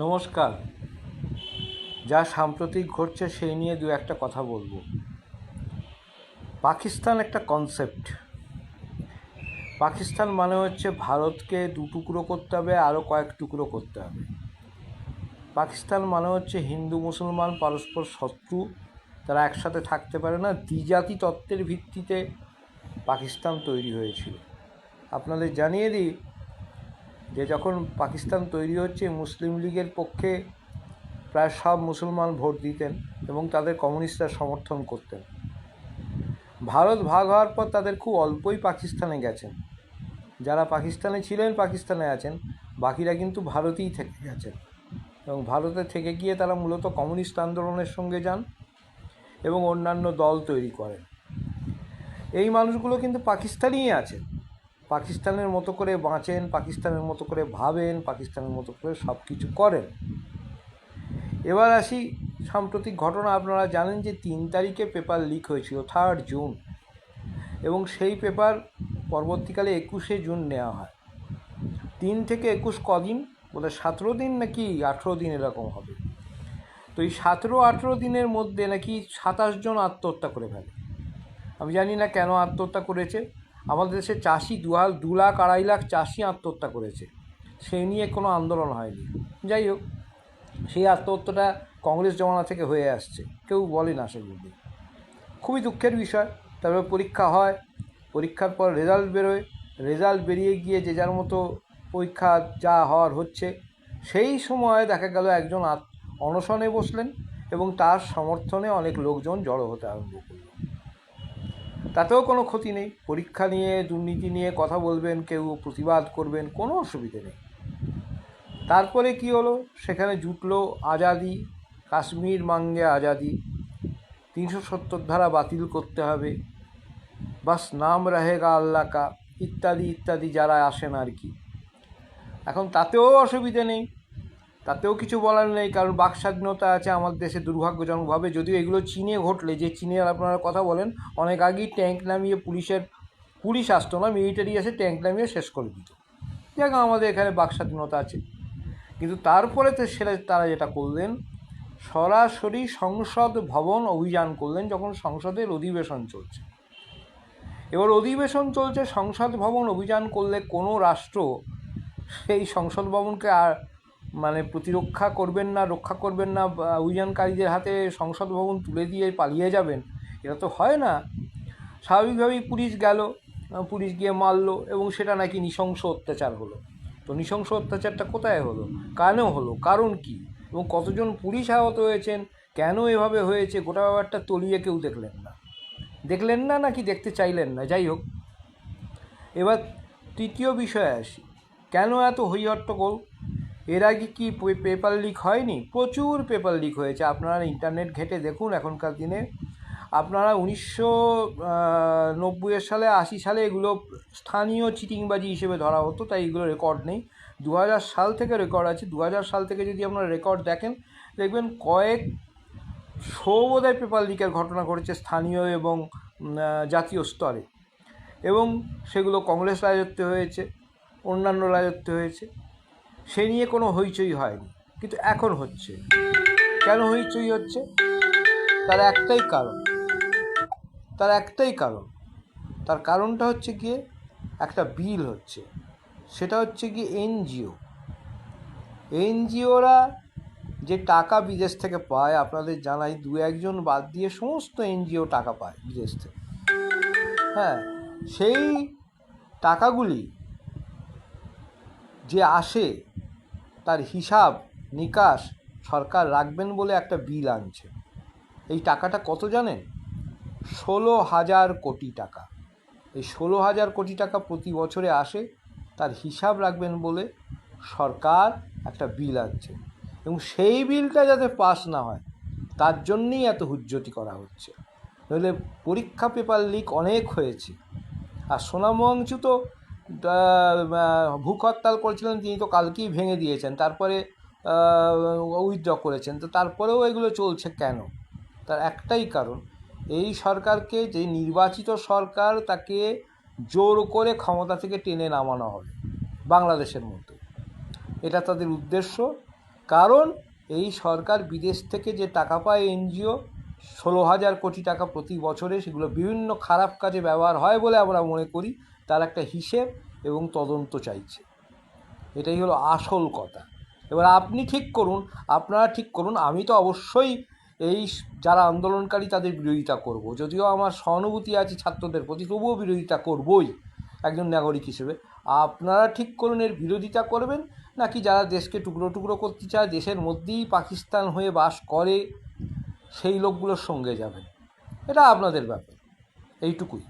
নমস্কার। যা সাম্প্রতিক ঘটছে সেই নিয়ে দু একটা কথা বলবো। পাকিস্তান একটা কনসেপ্ট। পাকিস্তান মানে হচ্ছে ভারতকে দু টুকরো করতে হবে, আরও কয়েক টুকরো করতে হবে। পাকিস্তান মানে হচ্ছে হিন্দু মুসলমান পরস্পর শত্রু, তারা একসাথে থাকতে পারে না। দ্বিজাতি তত্ত্বের ভিত্তিতে পাকিস্তান তৈরি হয়েছিল। আপনাদের জানিয়ে দিই যে যখন পাকিস্তান তৈরি হচ্ছে, মুসলিম লীগের পক্ষে প্রায় সব মুসলমান ভোট দিতেন এবং তাদের কমিউনিস্টরা সমর্থন করতেন। ভারত ভাগ হওয়ার পর তাদের খুব অল্পই পাকিস্তানে গেছেন। যারা পাকিস্তানে ছিলেন, পাকিস্তানে আছেন, বাকিরা কিন্তু ভারতেই থেকে গেছেন এবং ভারতে থেকে গিয়ে তারা মূলত কমিউনিস্ট আন্দোলনের সঙ্গে যান এবং অন্যান্য দল তৈরি করেন। এই মানুষগুলো কিন্তু পাকিস্তানেই আছেন, পাকিস্তানের মতো করে বাঁচেন, পাকিস্তানের মতো করে ভাবেন, পাকিস্তানের মতো করে সব কিছু করেন। এবার আসি সাম্প্রতিক ঘটনা। আপনারা জানেন যে 3 তারিখে পেপার লিক হয়েছিল, 3 জুন, এবং সেই পেপার পরবর্তীকালে 21 জুন নেওয়া হয়। 3 থেকে 21 কদিন, বলে 17 দিন নাকি 18 দিন এরকম হবে। তো এই 17-18 দিনের মধ্যে নাকি 27 জন আত্মহত্যা করে ফেলে। আমি জানি না কেন আত্মহত্যা করেছে। আমাদের দেশে চাষি 2 লাখ 2.5 লাখ চাষি আত্মহত্যা করেছে, সেই নিয়ে কোনো আন্দোলন হয়নি। যাই হোক, সেই আত্মহত্যাটা কংগ্রেস জমানা থেকে হয়ে আসছে, কেউ বলে না সেগুলি। খুবই দুঃখের বিষয়। তারপরে পরীক্ষা হয়, পরীক্ষার পর রেজাল্ট বেরোয়, রেজাল্ট বেরিয়ে গিয়ে যে যার মতো পরীক্ষা যা হওয়ার হচ্ছে, সেই সময় দেখা গেল একজন অনশনে বসলেন এবং তার সমর্থনে অনেক লোকজন জড়ো হতে আরম্ভ করল। তাতেও কোনো ক্ষতি নেই, পরীক্ষা নিয়ে দুর্নীতি নিয়ে কথা বলবেন, কেউ প্রতিবাদ করবেন, কোনো অসুবিধে নেই। তারপরে কি হলো, সেখানে জুটলো আজাদি, কাশ্মীর মাঙ্গে আজাদি, 370 ধারা বাতিল করতে হবে, বাস নাম রহেগা আল্লাহ কা, ইত্যাদি ইত্যাদি যারা আসেন আর কি। এখন তাতেও অসুবিধে নেই, তাতেও কিছু বলার নেই, কারণ বাক স্বাধীনতা আছে আমাদের দেশে দুর্ভাগ্যজনকভাবে। যদিও এগুলো চীনে ঘটলে, যে চীনের আপনারা কথা বলেন, অনেক আগেই ট্যাঙ্ক নামিয়ে পুলিশ আসতো না, মিলিটারি এসে ট্যাঙ্ক নামিয়ে শেষ করে দিত। যাক, আমাদের এখানে বাক স্বাধীনতা আছে। কিন্তু তারপরে তো তারা যেটা করলেন, সরাসরি সংসদ ভবন অভিযান করলেন যখন সংসদের অধিবেশন চলছে। এবার অধিবেশন চলছে, সংসদ ভবন অভিযান করলে কোনো রাষ্ট্র সেই সংসদ ভবনকে আর প্রতিরক্ষা করবেন না, রক্ষা করবেন না, অভিযানকারীদের হাতে সংসদ ভবন তুলে দিয়ে পালিয়ে যাবেন, এটা তো হয় না। স্বাভাবিকভাবেই পুলিশ গেল, পুলিশ গিয়ে মারলো এবং সেটা নাকি নৃশংস অত্যাচার হলো। তো নৃশংস অত্যাচারটা কোথায় হলো, কেন হলো, কারণ কি, এবং কতজন পুলিশ আহত হয়েছেন, কেন এভাবে হয়েছে, গোটা ব্যাপারটা তলিয়ে কেউ দেখলেন না নাকি দেখতে চাইলেন না। যাই হোক, এবার তৃতীয় বিষয়ে আসি। কেন এত হইহট্টগোল? এর আগে কি পেপার লিক হয়নি? প্রচুর পেপার লিক হয়েছে। আপনারা ইন্টারনেট ঘেঁটে দেখুন। এখনকার দিনে আপনারা 1990 সালে 80 সালে এগুলো স্থানীয় চিটিংবাজি হিসেবে ধরা হতো, তাই এগুলো রেকর্ড নেই। 2000 সাল থেকে রেকর্ড আছে। 2000 সাল থেকে যদি আপনারা রেকর্ড দেখেন, দেখবেন কয়েকশো বোধহয় পেপার লিকের ঘটনা ঘটেছে স্থানীয় এবং জাতীয় স্তরে, এবং সেগুলো কংগ্রেস রাজত্বে হয়েছে, অন্যান্য রাজত্বে হয়েছে, সে নিয়ে কোনো হইচই হয়নি। কিন্তু এখন হচ্ছে। কেন হইচই হচ্ছে? তার একটাই কারণ। তার কারণটা হচ্ছে গিয়ে একটা বিল হচ্ছে, সেটা হচ্ছে গিয়ে এনজিওরা যে টাকা বিদেশ থেকে পায়, আপনাদের জানাই, 2-1 বাদ দিয়ে সমস্ত এনজিও টাকা পায় বিদেশ থেকে। হ্যাঁ, সেই টাকাগুলি যে আসে তার হিসাব নিকাশ সরকার রাখবেন বলে একটা বিল আনছে। এই টাকাটা কত জানেন? 16,000 কোটি টাকা। এই 16,000 কোটি টাকা প্রতি বছরে আসে, তার হিসাব রাখবেন বলে সরকার একটা বিল আনছে, এবং সেই বিলটা যাতে পাস না হয় তার জন্যেই এত হুজ্জতি করা হচ্ছে। নইলে পরীক্ষা পেপার লিক অনেক হয়েছে। আর সোনাম ওয়াংচু তো ভূখ হরতাল করেছিলেন, তিনি তো কালকেই ভেঙে দিয়েছেন, তারপরে উইথড্র করেছেন। তো তারপরেও এগুলো চলছে কেন? তার একটাই কারণ, এই সরকারকে, যে নির্বাচিত সরকার, তাকে জোর করে ক্ষমতা থেকে টেনে নামানো হবে বাংলাদেশের মতো। এটা তাদের উদ্দেশ্য, কারণ এই সরকার বিদেশ থেকে যে টাকা পায় এনজিও 16,000 কোটি টাকা প্রতি বছরে, সেগুলো বিভিন্ন খারাপ কাজে ব্যবহার হয় বলে আমরা মনে করি। তার একটা হিসেব এবং তদন্ত চাইছে, এটাই হলো আসল কথা। এবার আপনি ঠিক করুন, আপনারা ঠিক করুন। আমি তো অবশ্যই এই যারা আন্দোলনকারী তাদের বিরোধিতা করব, যদিও আমার সহানুভূতি আছে ছাত্রদের প্রতি, তবুও বিরোধিতা করবই একজন নাগরিক হিসেবে। আপনারা ঠিক করুন এর বিরোধিতা করবেন নাকি যারা দেশকে টুকরো টুকরো করতে চায়, দেশের মধ্যেই পাকিস্তান হয়ে বাস করে, সেই লোকগুলোর সঙ্গে যাবেন। এটা আপনাদের ব্যাপার, এইটুকুই।